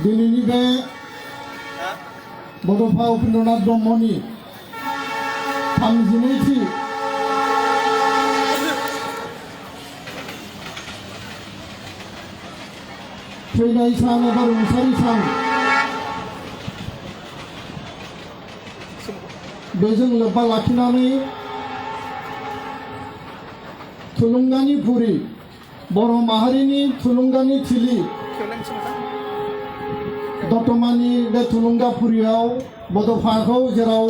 दिनैनि बे बड'फा उपेन्द्रनाथ ब्रह्मनि 32थि थैनाय सान एबा रुंसारि सान बेजों लोब्बा लाखिनानै थुलुंगानि फुरि बर' माहारिनि थुलुंगानि थिलि दतमानि बे थुलुंगाफुरियाव बड'फाखौ जेराव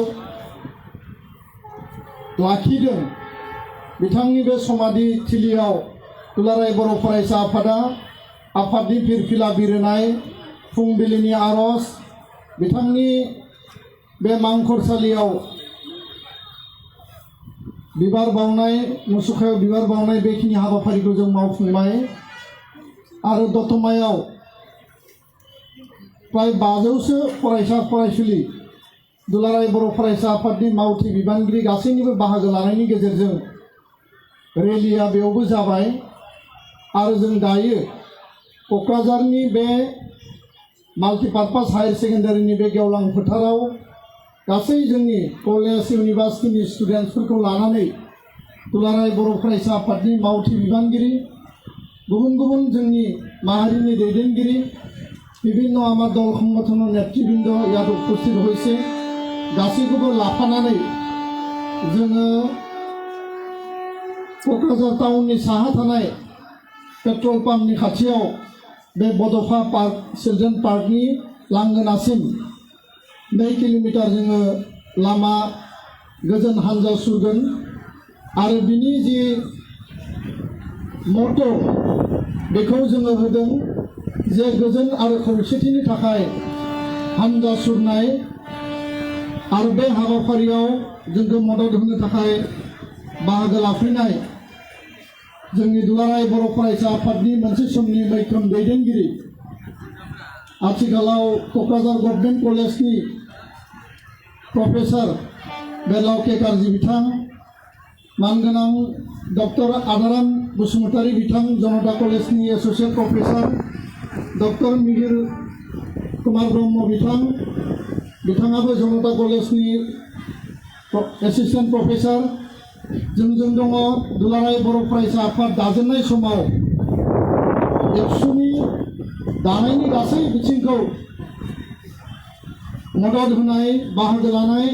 लाखिदों बिथांनि बे समाधि थिलियाव दुलाराय बर' फरायसा आफादा आफादनि फिरफिला बिरहोनाय फुंबिलिनि आर'ज बिथांनि बे मांखरसालियाव बिबार बावनाय मुसुखायाव बिबार बावनाय बेखिनि हाबाफारिखौ जों मावफुंबाय आरो दतमायाव प्राय 500सो फरायसा फरायसुलि दुलाराय बर' फरायसा आफादनि मावथि बिबानगिरि गासैनिबो बाहागो लानायनि गेजेरजों रेलिया बेयावबो जाबाय आरो जों दायो क'क्राझारनि बे माल्टिपार्पास हायार सेकेन्डारिनि बे गेवलां फोथाराव गासै जोंनि कलेज इउनिभार्सिटिनि स्टुडेन्टसफोरखौ लानानै दुलाराय बर' फरायसा आफादनि मावथि बिबानगिरि गुबुन गुबुन जोंनि माहारिनि दैदेनगिरि বিভিন্ন আমার দল সংগঠনের নেতৃবৃন্দ ইয়াত উপস্থিত হয়েছে গাसैखौबो लाफानानै जोङो क'क्राझार टाउननि साहा थानाय पेट्रल पाम्पनि खाथियाव बे बड'फा पार्क चिल्ड्रेन पार्कनि लांगोनासिम 2 किल'मिटार जोङो लामा गोजोन हान्जा सुरगोन आरो बिनि जि मट' बेखौ जोङो होदों जे गोजोन आरो खौसेथिनि थाखाय हान्जा सुरनाय आरो बे हाबाफारियाव जोंखौ मदद होनो थाखाय बाहागो लाफैनाय जोंनि दुलाराय बर' फरायसा आफादनि मोनसे समनि मैखोम दैदेनगिरि आथिखालाव क'क्राझार गभर्नमेन्ट कलेजनि प्रफेसर बेलाव केकारजि बिथां मानगोनां डक्टर आदाराम बसुमतारी बिथां जनता कलेजनि associate professor doctor Mihir Kumar Brahma बिथाङाबो जनता कलेजनि एसिस्टेन्ट प्रफेसर जोंजों दङ दुलाराय बर' फरायसा आफाद दाजेननाय समाव एबसुनि दानायनि गासै बिथिंखौ मदद होनाय बाहागो लानाय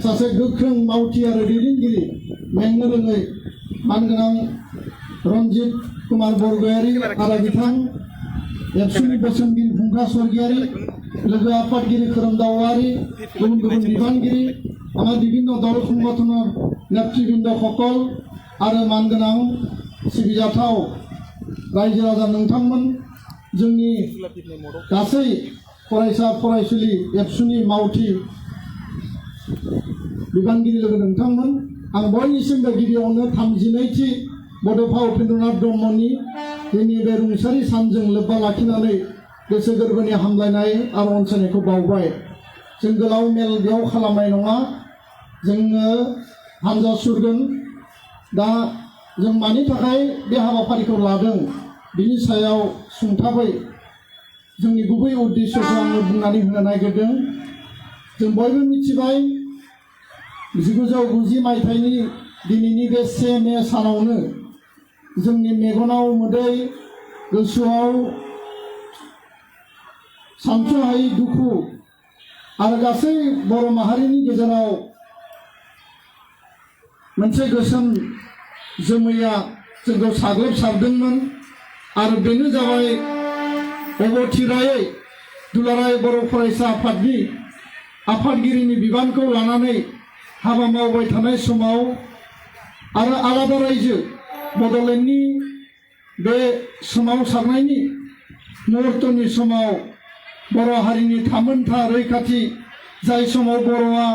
सासे गोख्रों मावथि आरो दैदेनगिरि मेंनो रोङै मानगोनां रन्जित कुमार बरगयारी आरो बिथां एबसुनि बोसोनगिरि फुंखा स्वर्गियारी लोगो आफादगिरि खोरोमदावारि गुबुन गुबुन बिबानगिरि आमार विभिन्न दल संगठনৰ नेतृबृन्दসকল आरो मानगोनां सिबिजाथाव रायजो राजा नोंथांमोन जोंनि गासै फरायसा फरायसुलि एबसुनि मावथि बिबानगिरि लोगो नोंथांमोन आं बयनिसिमबो गिबियावनो 32थि बड'फा उपेन्द्रनाथ ब्रह्मनि दिनै बे रुंसारि सानजों लोब्बा लाखिनानै गोसो गोरबोनि हामलायनाय आरो अनसायनायखौ बावबाय जों गोलाव मेल बेयाव खालामनाय नङा जोङो हान्जा सुरगोन दा जों मानि थाखाय बे हाबाफारिखौ लादों बिनि सायाव सुंथाबै जोंनि गुबै उद्देश्यखौ आङो बुंनानै होनो नागिरदों जों बयबो मिथिबाय 1990 मायथाइनि दिनैनि बे 1 मे सानावनो जोंनि मेगनाव मोदै गोसोआव सानथ्र'हायै दुखु आरो गासै बर' माहारिनि गेजेराव मोनसे गोसोम जोमैया जोंखौ साग्लोबसारदोंमोन आरो बेनो जाबाय अबथिरायै दुलाराय बर' फरायसा आफादनि आफादगिरिनि बिबानखौ लानानै हाबा मावबाय थानाय समाव आरो आलादा रायजो बड'लेण्डनि बे सोमावसारनायनि मुहुर्तनि समाव बर' हारिनि थामोनथा रैखाथि जाय समाव बर'आ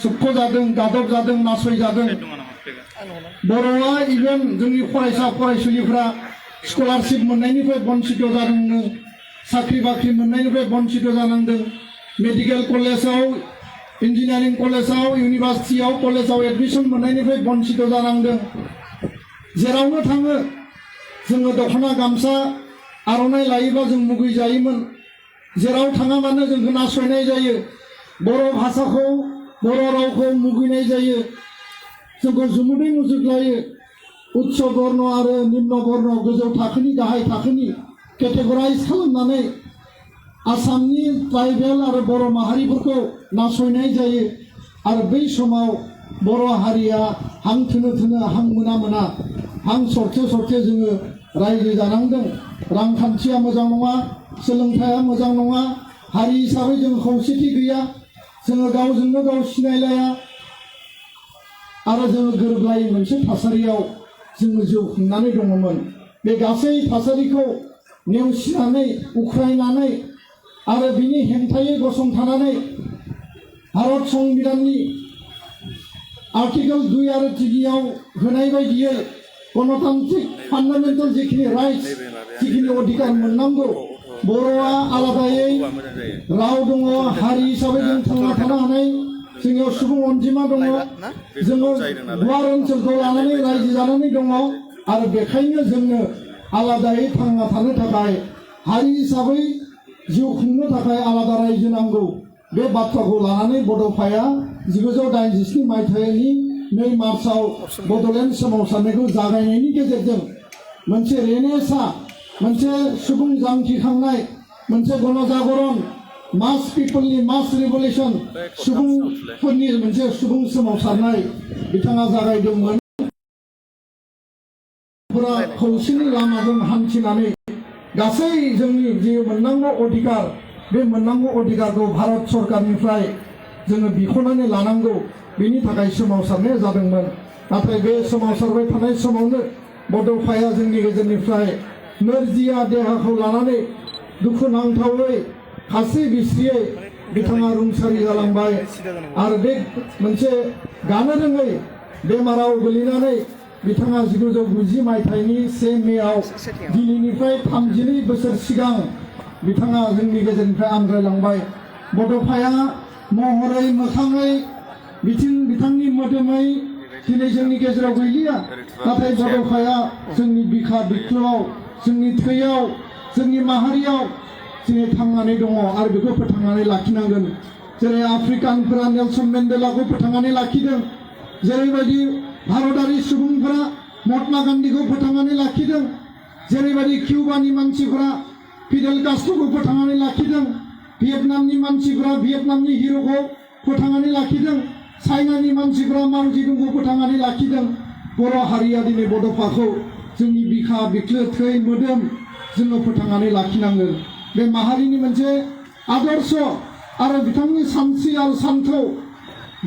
सोबख'जादों गादबजादों नासयजादों बर'आ इभेन जोंनि फरायसा फरायसुलिफ्रा स्कलारशिप मोननायनिफ्राय बन्सित जादोंनो साख्रि बाख्रि मोननायनिफ्राय बन्सित जानांदों मेडिकेल कलेजाव इंजीनियारिंग कलेजाव यूनिवर्सिटियाव कलेजाव एडमिशन मोननायनिफ्राय बन्सित जानांदों जेरावनो थाङो जोङो दख'ना गामसा आर'नाइ लायोबा जों मुगै जायोमोन जेराव थाङाबानो जोंखौ नासयनाय जायो बर' भाषाखौ बर' रावखौ मुगैनाय जायो जोंखौ जुमुदै मुजुगलायो उच्च बर्ण आरो निम्न बर्ण गोजौ थाखोनि गाहाय थाखोनि केटेगराइज खालामनानै आसामनि ट्राइबेल आरो बर' माहारिफोरखौ नासयनाय जायो आरो बै समाव बर' हारिया हां थोनो हां मोना हां सरथे सरथे जोङो रायजो जानांदों रांखान्थिया मोजां नङा सोलोंथाइया मोजां नङा हारि हिसाबै जों खौसेथि गैया जोङो गावजोंनो गाव सिनायलाया आरो जोङो गोरोबलायै मोनसे थासारियाव जोङो जिउ खुंनानै दङमोन बे गासै थासारिखौ नेवसिनानै उख्रायनानै आरो बिनि हेंथायै गसंथानानै भारत संबिधाननि आर्टिकल 2 आरो 3 होनाय बायदियै गणतान्त्रिक फान्डामेन्टेल जिखिनि राइट्स जिखिनि अधिकार मोननांगौ बर'आ आलादायै राव दङ हारि हिसाबै जों थांना थानो हानाय जोंनियाव सुबुं अनजिमा दङ जोङो गुवार ओनसोलखौ लानानै रायजो जानानै दङ आरो बेखायनो जोंनो आलादायै थांना थानो थाखाय हारि हिसाबै जिउ खुंनो थाखाय आलादा रायजो नांगौ बे बाथ्राखौ लानानै बड'फाया 1987 मायथाइनि 2 मार्चआव बड'लेण्ड सोमावसारनायखौ जागायनायनि गेजेरजों मोनसे रेनेसां मोनसे सुबुं जांख्रिखांनाय मोनसे गणजागरण मास पिपलनि मास रिभलिउसन सुबुंफोरनि मोनसे सुबुं सोमावसारनाय बिथाङा जागायदोंमोन खौसेनि लामाजों हान्थिनानै गासै जोंनि जि मोननांगौ अधिकार बे मोननांगौ अधिकारखौ भारत सरकारनिफ्राय जोङो बिख'नानै लानांगौ बेनि थाखाय सोमावसारनाय जादोंमोन नाथाय बे सोमावसारबाय थानाय समावनो बड'फाया जोंनि गेजेरनिफ्राय नोरजिया देहाखौ लानानै दुखुनांथावै खास्रि बिस्रियै बिथाङा रुंसारि जालांबाय आरो बे मोनसे गानो रोङै बेमाराव गोलैनानै बिथाङा 1990 मायथाइनि 1 मेआव दिनैनिफ्राय 32 बोसोर सिगां बिथाङा जोंनि गेजेरनिफ्राय आंग्रायलांबाय बड'फाया महरै मोखाङै बिथांनि मोदोमै दिनै जोंनि गेजेराव गैलिया नाथाय बड'फाया जोंनि बिखा बिख्लोआव जोंनि थैयाव जोंनि माहारियाव दिनै थांनानै दङ आरो बेखौ फोथांनानै लाखिनांगोन जेरै आफ्रिकानफोरा नेलसन मेन्डेलाखौ फोथांनानै लाखिदों जेरैबायदि भारतारि सुबुंफोरा महात्मा गान्धीखौ फोथांनानै लाखिदों जेरैबायदि किउबानि मानसिफोरा फिडेल कास्ट्र'खौ फोथांनानै लाखिदों भियेटनामनि मानसिफोरा भियेटनामनि हिर'खौ फोथांनानै लाखिदों चाइनानि मानसिफोरा माव जेदुंखौ फोथांनानै लाखिदों बर' हारिया दिनै बड'फाखौ जोंनि बिखा बिख्लो थै मोदोम जोङो फोथांनानै लाखिनांगोन बे माहारिनि मोनसे आदर्श आरो बिथांनि सानस्रि आरो सान्थौ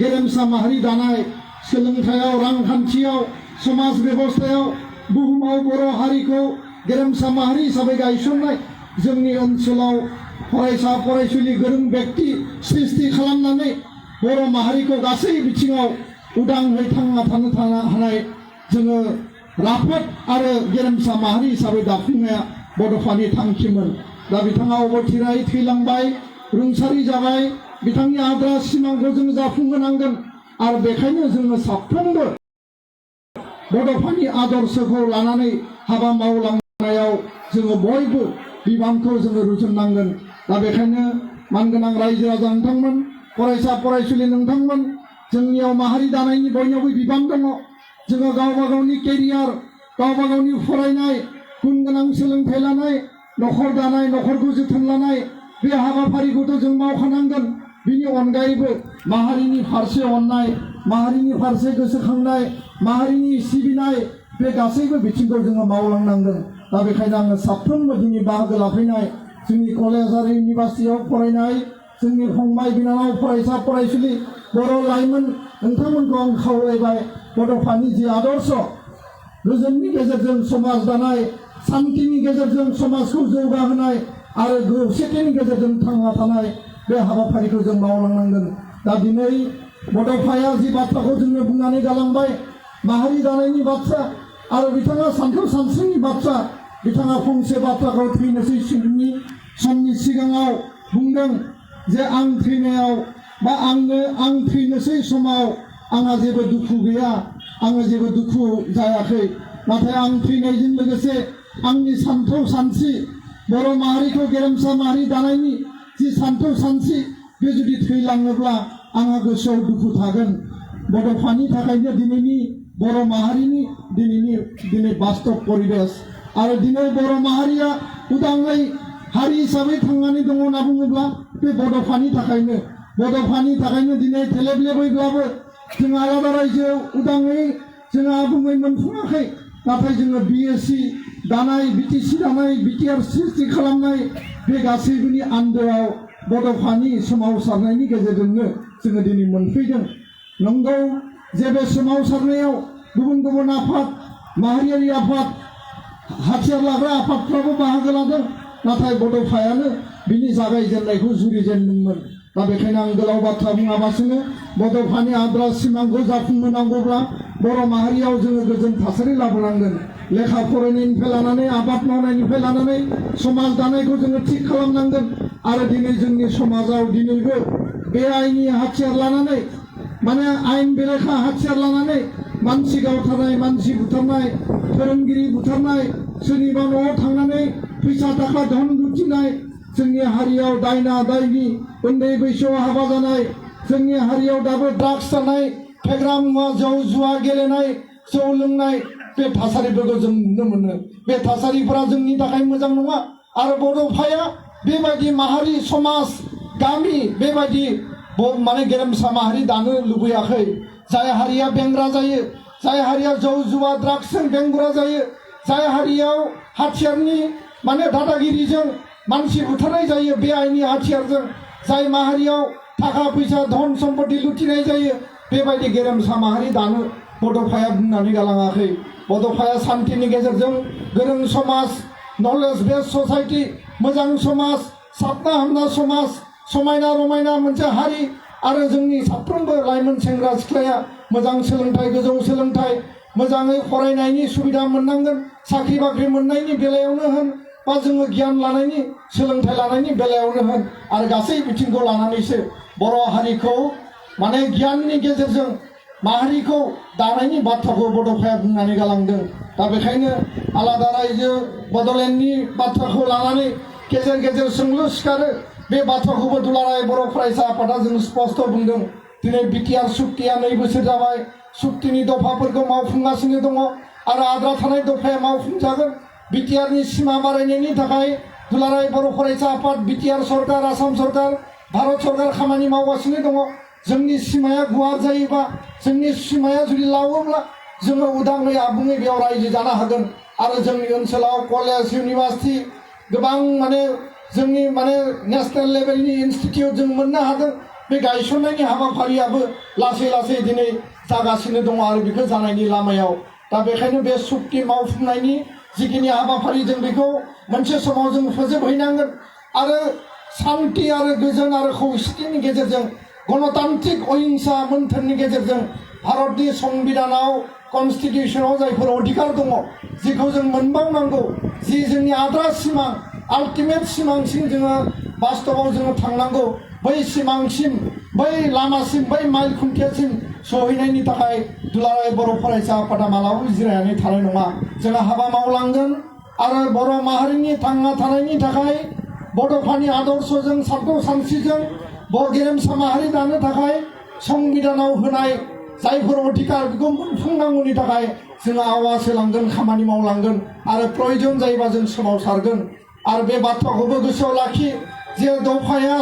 गेरेमसा माहारि दानाय सोलोंथायाव रांखान्थियाव समाज बेबस्थायाव बुहुमाव बर' हारिखौ गेरेमसा माहारि हिसाबै गायसननाय जोंनि ओनसोलाव फरायसा फरायसुलि गोरों व्यक्ति सृष्टि खालामनानै बर' माहारिखौ गासै बिथिङाव उदाङै थांना थानो हानाय जोङो राफोद आरो गेरेमसा माहारि हिसाबै दाफुंनाया बड'फानि थांखिमोन दा बिथाङा अबथिरायै थैलांबाय रुंसारि जाबाय बिथांनि आद्रा सिमांखौ जों जाफुंहोनांगोन आरो बेखायनो जोङो साफ्रोमबो बड'फानि आदर्शखौ लानानै हाबा मावलांनायाव जोङो बयबो बिबानखौ जोङो रुजुननांगोन दा बेखायनो मानगोनां रायजो राजा नोंथांमोन फरायसा फरायसुलि नोंथांमोन जोंनियाव माहारि दानायनि बयनावबो बिबान दङ जोङो गावबा गावनि केरियार गावबा गावनि फरायनाय गुन गोनां सोलोंथाइ लानाय न'खर दानाय न'खरखौ जोथोन लानाय बे हाबाफारिखौथ' जों मावखानांगोन बिनि अनगायैबो माहारिनि फारसे अननाय माहारिनि फारसे गोसोखांनाय माहारिनि सिबिनाय बे गासैबो बिथिंखौ जोङो मावलांनांगोन दा बेखायनो आङो साफ्रोमबो दिनै बाहागो लाफैनाय जोंनि कलेज आरो इउनिभार्सिटियाव फरायनाय जोंनि फंबाय बिनानाव फरायसा फरायसुलि बर' लाइमोन नोंथांमोनखौ आं खावलायबाय बड'फानि जि आदर्श गोजोननि गेजेरजों समाज दानाय शान्तिनि गेजेरजों समाजखौ जौगाहोनाय आरो खौसेथिनि गेजेरजों थांना थानाय बे हाबाफारिखौ जों मावलांनांगोन दा दिनै बड'फाया जि बाथ्राखौ जोंनो बुंनानै गालांबाय माहारि दानायनि बाथ्रा आरो बिथाङा सान्थौ सानस्रिनि बाथ्रा बिथाङा फंसे बाथ्राखौ थैनोसै समनि सिगाङाव बुंदों जे आं थैनायाव बा आं थैनोसै समाव आंहा जेबो दुखु गैया आङो जेबो दुखु जायाखै नाथाय आं थैनायजों लोगोसे आंनि सान्थौ सानस्रि बर' माहारिखौ गेरेमसा माहारि दानायनि जि सान्थौ सानस्रि बे जुदि थैलाङोब्ला आंहा गोसोआव दुखु थागोन। बड'फानि थाखायनो दिनैनि बर' माहारिनि दिनै बास्तब परिबेश आरो दिनै बर' माहारिया उदाङै हारि हिसाबै थांनानै दङ होनना बुङोब्ला बे बड'फानि थाखायनो दिनै थेलेबलेबैब्लाबो जों आलादा रायजोआव उदाङै जों आबुङै मोनफुङाखै। नाथाय जोङो BSc दानाय, BTC दानाय, BTR सृष्टि खालामनाय बे गासैबोनि आन्दोआव बड'फानि सोमावसारनायनि गेजेरजोंनो जोङो दिनै मोनफैदों। नंगौ जे बे सोमावसारनायाव गुबुन गुबुन आफाद, माहारियारि आफाद, हाथियार लाग्रा आफादफ्राबो बाहागो लादों। नाथाय बड'फायानो बिनि जागायजेननायखौ जुरिजेनदोंमोन। दा बेखायनो आं गोलाव बाथ्रा बुङाबासिनो बड'फानि आद्रा सिमांखौ जाफुंहोनांगौब्ला बर' माहारियाव जोङो गोजोन थासारि लाबोनांगोन। लेखा फरायनायनिफ्राय लानानै आबाद मावनायनिफ्राय लानानै समाज दानायखौ जोङो थिग खालामनांगोन। आरो दिनै जोंनि समाजाव दिनैबो बे आइननि हाथियार लानानै माने आइन बेरेखा हाथियार लानानै मानसि गावथारनाय, मानसि बुथारनाय, फोरोंगिरि बुथारनाय, सोरनिबा न'आव थांनानै फैसा थाखा धन लुथिनाय, जोंनि हारियाव दायना दायनि उन्दै बैसोआव हाबा जानाय, जोंनि हारियाव दाबो ड्राग्स जानाय, फेग्रा मुवा जौ जुवा गेलेनाय, जौ लोंनाय बे थासारिफोरखौ जों नुनो मोनो। बे थासारिफोरा जोंनि थाखाय मोजां नङा। आरो बड'फाया बेबायदि माहारि, समाज, गामि बेबायदि माने गेरेमसा माहारि दानो लुबैयाखै। जाय हारिया बेंग्रा जायो, जाय हारिया जौ जुवा ड्राग्सजों बेंगुरा जायो, जाय हारियाव हाथियारनि माने दादागिरिजों मानसि बुथारनाय जायो बे आइननि हाथियारजों, जाय माहारियाव थाखा फैसा धन सम्पति लुथिनाय जायो, बेबायदि गेरेमसा माहारि दानो बड'फाया बुंनानै गालाङाखै। बड'फाया सान्थिनि गेजेरजों गोरों समाज, नलेज बेस ससाइटि, मोजां समाज, साबना हामना समाज, समायना रमायना मोनसे हारि आरो जोंनि साफ्रोमबो लाइमोन सेंग्रा सिख्लाया मोजां सोलोंथाइ, गोजौ सोलोंथाइ, मोजाङै फरायनायनि सुबिदा मोननांगोन। साख्रि बाख्रि मोननायनि बेलायावनो होन बा जोङो गियान लानायनि, सोलोंथाइ लानायनि बेलायावनो होन आरो गासै बिथिंखौ लानानैसो बर' हारिखौ माने गियाननि गेजेरजों माहारिखौ दानायनि बाथ्राखौ बड'फाया बुंनानै गालांदों। दा बेखायनो आलादा रायजो बड'लेण्डनि बाथ्राखौ लानानै गेजेर गेजेर सोंलु सिखारो। बे बाथ्राखौबो दुलाराय बर' फरायसा आफादा जों स्पष्ट बुंदों। दिनै बिटिआर सुक्तिया 2 बोसोर जाबाय। सुक्तिनि दफाफोरखौ मावफुंगासिनो दङ आरो आद्रा थानाय दफाया मावफुंजागोन। बिटिआरनि सिमा बारायनायनि थाखाय दुलाराय बर' फरायसा आफाद, बिटिआर सरकार, आसाम सरकार, भारत सरकार खामानि मावगासिनो दङ। जोंनि सिमाया गुवार जायोबा, जोंनि सिमाया जुदि लावोब्ला जोङो उदाङै आबुङै बेयाव रायजो जानो हागोन। आरो जोंनि ओनसोलाव कलेज, इउनिभार्सिटि गोबां माने जोंनि माने नेशनेल लेभेलनि इनस्टिटिउट जों मोननो हादों। बे गायसननायनि हाबाफारियाबो लासै लासै दिनै जागासिनो दङ आरो बेखौ जानायनि लामायाव। दा बेखायनो बे सुक्ति मावफुंनायनि जिखिनि हाबाफारि जों बेखौ मोनसे समाव जों फोजोबहैनांगोन आरो शान्ति आरो गोजोन आरो खौसेथिनि गेजेरजों गणतान्त्रिक अहिंसा मोन्थोरनि गेजेरजों भारतनि संबिधानाव, कनस्टिटिउसनाव जायफोर अधिकार दङ, जिखौ जों मोनबावनांगौ, जि जोंनि आद्रा सिमां, आल्टिमेट सिमांसिम जोङो बास्तबाव जोङो थांनांगौ, बै सिमांसिम, बै लामासिम, बै माइल खुन्थियासिम सहैनायनि थाखाय दुलाराय बर' फरायसा आफादा मालाबाबो जिरायनानै थानाय नङा। जोङो हाबा मावलांगोन आरो बर' माहारिनि थांना थानायनि थाखाय बड'फानि आदर्शजों, सानथौ सानस्रिजों गेरेमसा माहारि दानो थाखाय संबिधानाव होनाय जायफोर अधिकार बेखौ मोनफुंनांगौनि थाखाय जोङो आवाज होलांगोन, खामानि मावलांगोन आरो प्रयजन जायोबा जों सोमावसारगोन। आरो बे बाथ्राखौबो गोसोआव लाखि जे दफाया,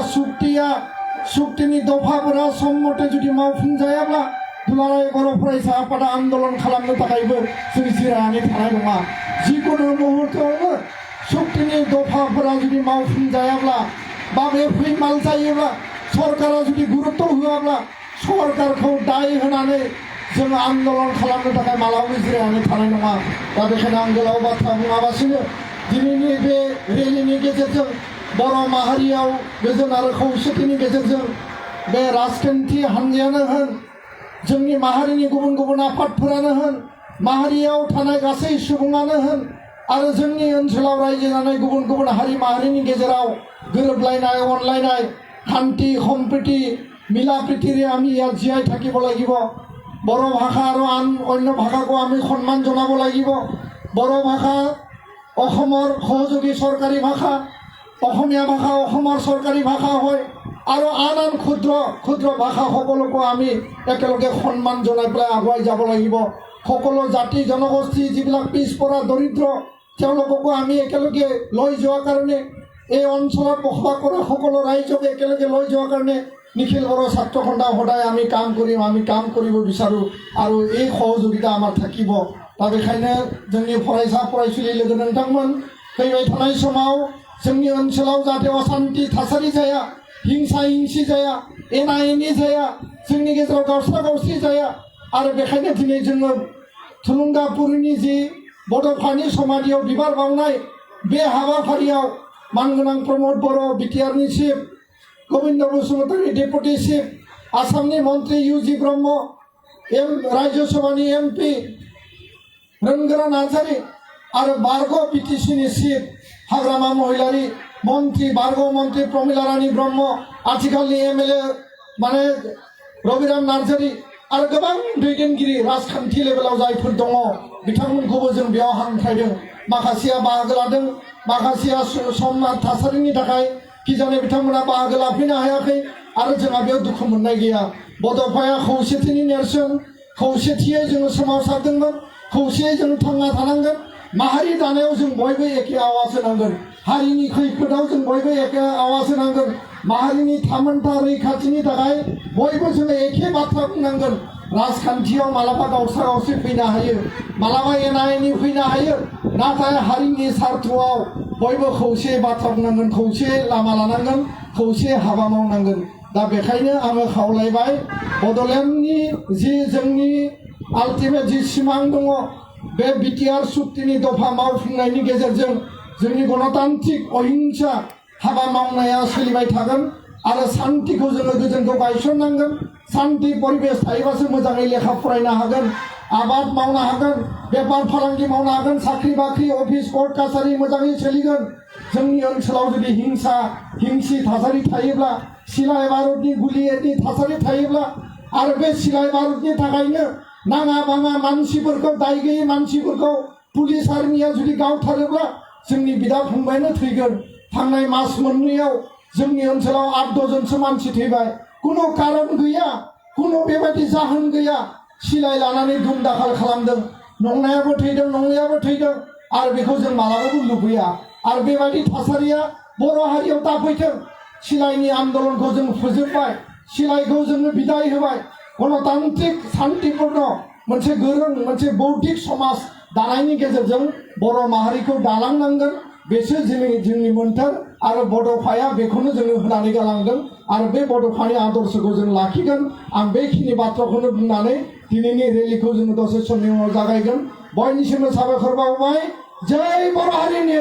सुक्तिनि दफाफोरा सम मथे जुदि मावफुंजायाब्ला दुलाराय बर' फरायसा आफादा आन्दलन खालामनो थाखायबो जों जिरायनानै थानाय नङा। जिखुनु मुहुर्तआवनो सुक्तिनि दफाफोरा जुदि मावफुंजायाब्ला बा बे फैमाल जायोब्ला, सरकारा जुदि गुरुत्व होआब्ला, सरकारखौ दाय होनानै जों आन्दलन खालामनो थाखाय मालाबाबो जिरायनानै थानाय नङा। दा बेखायनो आं गोलाव बाथ्रा बुङाबासिनो दिनैनि बे रेलिनि गेजेरजों बर' माहारियाव गोजोन आरो खौसेथिनि गेजेरजों बे राजखान्थि हान्जायानो होन, जोंनि माहारिनि गुबुन गुबुन आफादफोरानो होन, माहारियाव थानाय गासै सुबुङानो होन आरो जोंनि ओनसोलाव रायजो जानाय गुबुन गुबुन हारि माहारिनि गेजेराव गोरोबलायनाय, अनलायनाय, শান্তি সম্প্ৰীতি, মিলা প্ৰীতিৰে আমি ইয়াত জীয়াই থাকিব লাগিব। বড়ো ভাষা আৰু আন অন্য ভাষাকো আমি সন্মান জনাব লাগিব। বড়ো ভাষা অসমৰ সহযোগী চৰকাৰী ভাষা। অসমীয়া ভাষা অসমৰ চৰকাৰী ভাষা হয় আৰু আন আন ক্ষুদ্ৰ ক্ষুদ্ৰ ভাষা সকলোকো আমি একেলগে সন্মান জনাই পেলাই আগুৱাই যাব লাগিব। সকলো জাতি জনগোষ্ঠী যিবিলাক পিছপৰা দৰিদ্ৰ তেওঁলোককো আমি একেলগে লৈ যোৱাৰ কাৰণে এই অঞ্চলত বসবাস কৰা সকলো ৰাইজক একেলগে লৈ যোৱাৰ কাৰণে নিখিল বড়ো ছাত্ৰ সন্থা সদায় আমি কাম কৰিম, আমি কাম কৰিব বিচাৰোঁ আৰু এই সহযোগিতা আমাৰ থাকিব। दा बेखायनो जोंनि फरायसा फरायसुलि लोगो नोंथांमोन फैबाय थानाय समाव जोंनि ओनसोलाव जाहाथे असान्ति थासारि जाया, हिंसा हिंसि जाया, एना एनि जाया, जोंनि गेजेराव गावस्रा गावस्रि जाया आरो बेखायनो दिनै जोङो थुलुंगापुरनि जि बड'फानि समाधियाव बिबार बावनाय बे हाबाफारियाव मानगोनां प्रमद बर' बिटिआरनि chief, Govinda Basumatary deputy chief, आसामनि मन्त्रि इउजि ब्रह्म, राज्यसभानि एमपि रोंगोरा नार्जारी आरो बारग' बिटिसिनि चिफ हाग्रामा महिलारी मन्त्रि बारग' मन्त्रि प्रमिला रानी ब्रह्म, आथिखालनि एमएलए माने रबिराम नार्जारी आरो गोबां दैदेनगिरि राजखान्थि लेभेलाव जायफोर दङ बिथांमोनखौबो जों बेयाव हांख्रायदों। माखासेया बाहागो लादों, माखासेया सम थासारिनि थाखाय किजानि बिथांमोना बाहागो लाफैनो हायाखै आरो जोंहा बेयाव दुखु मोननाय गैया। बड'फाया खौसेथिनि नेरसोन, खौसेथियै जोङो सोमावसारदोंमोन, खौसेयै जों थांना थानांगोन। माहारि दानायाव जों बयबो एखे आवाज होनांगोन, हारिनि खैफोदाव जों बयबो एखे आवाज होनांगोन, माहारिनि थामोनथा रैखाथिनि थाखाय बयबो जोङो एखे बाथ्रा बुंनांगोन। राजखान्थियाव मालाबा गावस्रा गावस्रि फैनो हायो, मालाबा एना एनि फैनो हायो, नाथाय हारिनि सार्थआव बयबो खौसे बाथ्रा बुंनांगोन, खौसे लामा लानांगोन, खौसे हाबा मावनांगोन। दा बेखायनो आङो खावलायबाय बड'लेण्डनि जि जोंनि आल्टिमेट जि सिमां दङ बे बिटिआर सुक्तिनि दफा मावफुंनायनि गेजेरजों जोंनि गणतान्त्रिक अहिंसा हाबा मावनाया सोलिबाय थागोन आरो सान्तिखौ जोङो गोजोनखौ गायसननांगोन। सान्ति परिबेश थायोबासो मोजाङै लेखा फरायनो हागोन, आबाद मावनो हागोन, बेफार फालांगि मावनो हागोन, साख्रि बाख्रि अफिस कर्ट कासारि मोजाङै सोलिगोन। जोंनि ओनसोलाव जुदि हिंसा हिंसि थासारि थायोब्ला, सिलाय बारुदनि गुलिनि थासारि थायोब्ला आरो बे सिलाय बारुदनि थाखायनो नाङा बाङा मानसिफोरखौ, दाय गैयै मानसिफोरखौ पुलिस आर्मिया जुदि गावथारोब्ला जोंनि बिदा फंबायानो थैगोन। थांनाय मास मोननैयाव जोंनि ओनसोलाव 8-10 जनसो मानसि थैबाय, कुनु कारन गैया, कुनु बेबायदि जाहोन गैया, सिलाय लानानै दुम दाखाल खालामदों। नंनायाबो थैदों, नङैयाबो थैदों आरो बेखौ जों मालाबाबो लुबैया। आरो बेबायदि थासारिया बर' हारियाव दाफैथों। सिलायनि आन्दलनखौ जों फोजोबबाय, सिलायखौ जोङो बिदाय होबाय, गणतान्त्रिक शान्तिपूर्ण मोनसे गोरों मोनसे बौद्धिक समाज दानायनि गेजेरजों बर' माहारिखौ दालांनांगोन। बेसो जोंनि मोन्थोर आरो बड'फाया बेखौनो जोङो होनानै गालांदों आरो बे बड'फानि आदर्शखौ जों लाखिगोन। आं बेखिनि बाथ्राखौनो बुंनानै दिनैनि रेलिखौ जोङो दसे समनि उनाव जागायगोन। बयनिसिमबो साबायखर बावबाय। जय बर' हारिनि